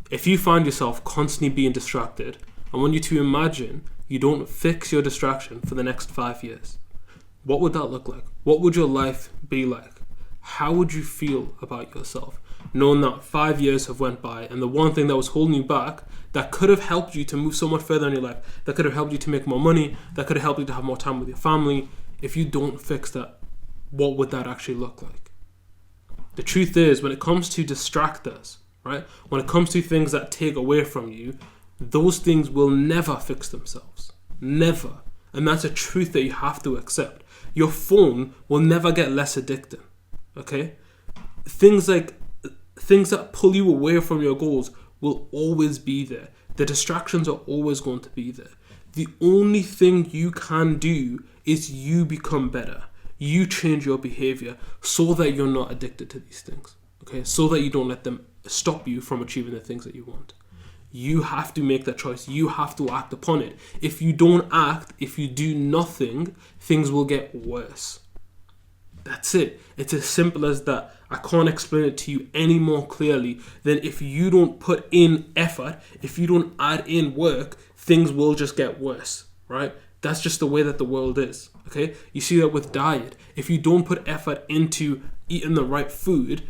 if you find yourself constantly being distracted, I want you to imagine you don't fix your distraction for the next 5 years. What would that look like? What would your life be like? How would you feel about yourself, knowing that 5 years have went by and the one thing that was holding you back, that could have helped you to move so much further in your life, that could have helped you to make more money, that could have helped you to have more time with your family, if you don't fix that, what would that actually look like? The truth is, when it comes to distractors, right, when it comes to things that take away from you, those things will never fix themselves. Never. And that's a truth that you have to accept. Your phone will never get less addicting. Okay? Things that pull you away from your goals will always be there. The distractions are always going to be there. The only thing you can do is you become better. You change your behavior so that you're not addicted to these things. Okay? So that you don't let them stop you from achieving the things that you want. You have to make that choice. You have to act upon it. If you don't act, if you do nothing, things will get worse. That's it. It's as simple as that. I can't explain it to you any more clearly than if you don't put in effort, if you don't add in work, things will just get worse, right? That's just the way that the world is, okay? You see that with diet. If you don't put effort into eating the right food,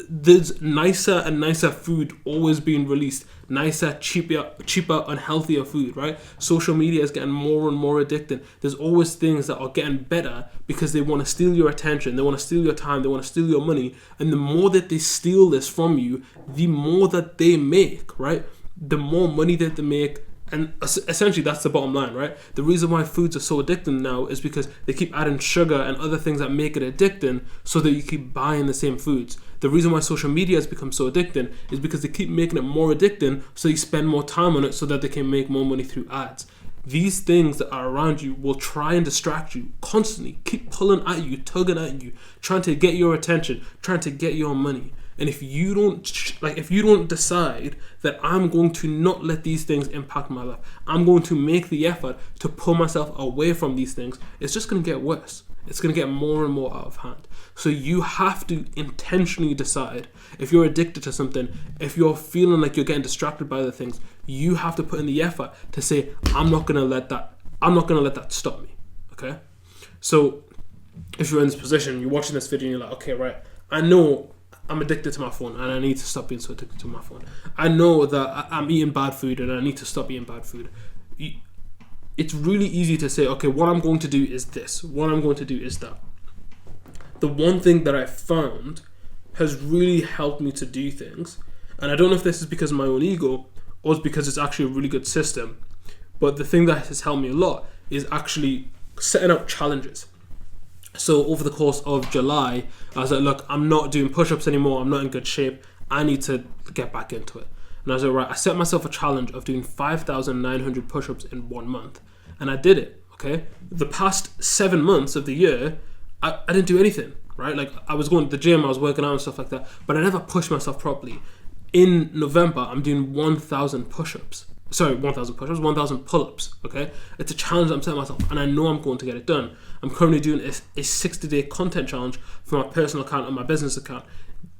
there's nicer and nicer food always being released. Nicer, cheaper and healthier food, right? Social media is getting more and more addicting. There's always things that are getting better because they want to steal your attention. They want to steal your time. They want to steal your money. And the more that they steal this from you, the more that they make, right? The more money that they make. And essentially that's the bottom line, right? The reason why foods are so addicting now is because they keep adding sugar and other things that make it addicting so that you keep buying the same foods. The reason why social media has become so addicting is because they keep making it more addicting so you spend more time on it so that they can make more money through ads. These things that are around you will try and distract you constantly, keep pulling at you, tugging at you, trying to get your attention, trying to get your money. And if you don't decide that I'm going to not let these things impact my life, I'm going to make the effort to pull myself away from these things, it's just going to get worse. It's going to get more and more out of hand. So you have to intentionally decide if you're addicted to something, if you're feeling like you're getting distracted by other things, you have to put in the effort to say, I'm not going to let that stop me. Okay? So if you're in this position, you're watching this video and you're like, okay, right, I know I'm addicted to my phone and I need to stop being so addicted to my phone. I know that I'm eating bad food and I need to stop eating bad food. It's really easy to say, okay, what I'm going to do is this. What I'm going to do is that. The one thing that I found has really helped me to do things, and I don't know if this is because of my own ego or it's because it's actually a really good system, but the thing that has helped me a lot is actually setting up challenges. So over the course of July, I was like, look, I'm not doing push-ups anymore. I'm not in good shape. I need to get back into it. And I was like, right, I set myself a challenge of doing 5,900 push-ups in 1 month. And I did it, okay? The past 7 months of the year, I didn't do anything, right? Like, I was going to the gym, I was working out and stuff like that, but I never pushed myself properly. In November, I'm doing 1,000 push-ups. Sorry, 1,000 push-ups, 1,000 pull-ups, okay? It's a challenge I'm setting myself, and I know I'm going to get it done. I'm currently doing a 60-day content challenge for my personal account and my business account.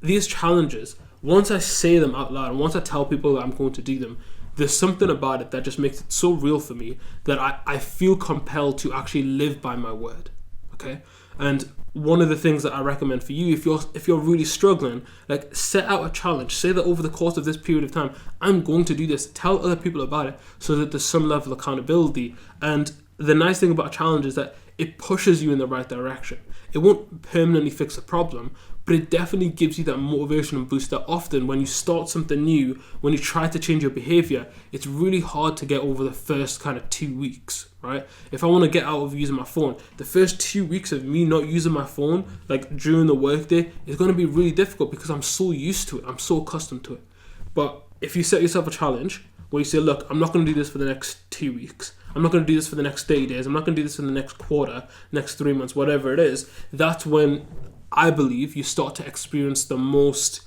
These challenges, once I say them out loud, and once I tell people that I'm going to do them, there's something about it that just makes it so real for me that I feel compelled to actually live by my word, okay? And one of the things that I recommend for you, if you're really struggling, like, set out a challenge. Say that over the course of this period of time, I'm going to do this. Tell other people about it so that there's some level of accountability. And the nice thing about a challenge is that it pushes you in the right direction. It won't permanently fix the problem, but it definitely gives you that motivation and boost that often when you start something new, when you try to change your behavior, it's really hard to get over the first kind of 2 weeks, right? If I want to get out of using my phone, the first 2 weeks of me not using my phone, like during the workday, is going to be really difficult because I'm so used to it. I'm so accustomed to it. But if you set yourself a challenge where you say, look, I'm not going to do this for the next 2 weeks. I'm not going to do this for the next 30 days. I'm not going to do this for the next quarter, next 3 months, whatever it is. That's when I believe you start to experience the most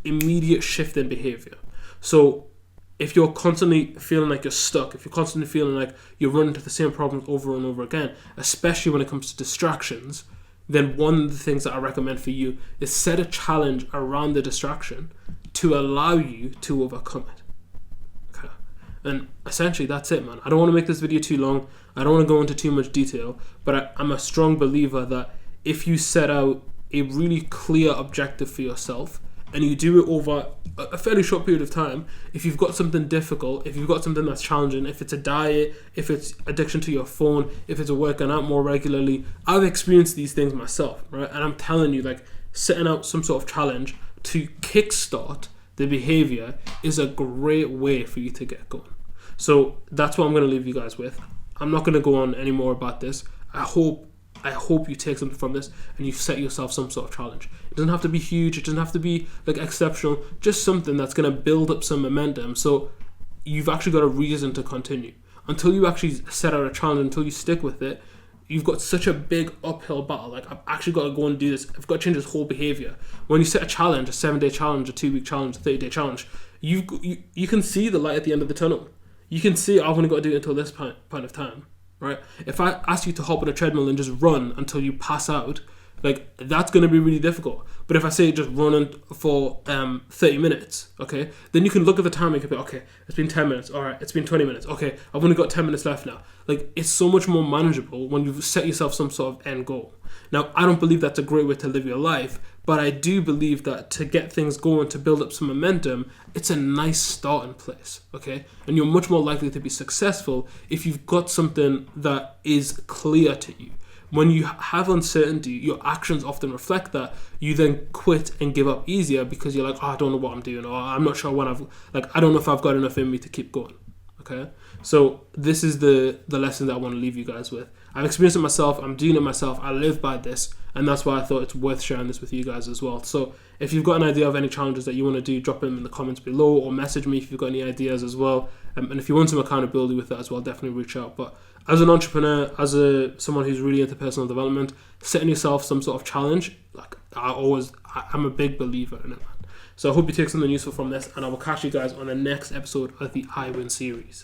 immediate shift in behavior. So if you're constantly feeling like you're stuck, if you're constantly feeling like you're running into the same problems over and over again, especially when it comes to distractions, then one of the things that I recommend for you is set a challenge around the distraction to allow you to overcome it. Okay. And essentially that's it, man. I don't want to make this video too long. I don't want to go into too much detail, but I'm a strong believer that if you set out a really clear objective for yourself and you do it over a fairly short period of time, if you've got something difficult, if you've got something that's challenging, if it's a diet, if it's addiction to your phone, if it's working out more regularly, I've experienced these things myself, right? And I'm telling you, like, setting out some sort of challenge to kickstart the behavior is a great way for you to get going. So that's what I'm going to leave you guys with. I'm not going to go on any more about this. I hope you take something from this and you set yourself some sort of challenge. It doesn't have to be huge. It doesn't have to be like exceptional. Just something that's going to build up some momentum. So you've actually got a reason to continue. Until you actually set out a challenge, until you stick with it, you've got such a big uphill battle. Like, I've actually got to go and do this. I've got to change this whole behavior. When you set a challenge, a 7-day challenge, a 2-week challenge, a 30-day challenge, you can see the light at the end of the tunnel. You can see, I've only got to do it until this point of time. Right? If I ask you to hop on a treadmill and just run until you pass out, like, that's going to be really difficult. But if I say just run for 30 minutes, okay, then you can look at the time and you can be, okay, it's been 10 minutes, all right, it's been 20 minutes, okay, I've only got 10 minutes left now. Like, it's so much more manageable when you've set yourself some sort of end goal. Now, I don't believe that's a great way to live your life, but I do believe that to get things going, to build up some momentum, it's a nice starting place, okay? And you're much more likely to be successful if you've got something that is clear to you. When you have uncertainty, your actions often reflect that. You then quit and give up easier because you're like, oh, I don't know what I'm doing, or I'm not sure when I don't know if I've got enough in me to keep going, okay? So this is the lesson that I want to leave you guys with. I've experienced it myself. I'm doing it myself. I live by this. And that's why I thought it's worth sharing this with you guys as well. So if you've got an idea of any challenges that you want to do, drop them in the comments below or message me if you've got any ideas as well. And if you want some accountability with that as well, definitely reach out. But as an entrepreneur, as someone who's really into personal development, setting yourself some sort of challenge, like, I'm a big believer in it, man. So I hope you take something useful from this, and I will catch you guys on the next episode of the IWIN series.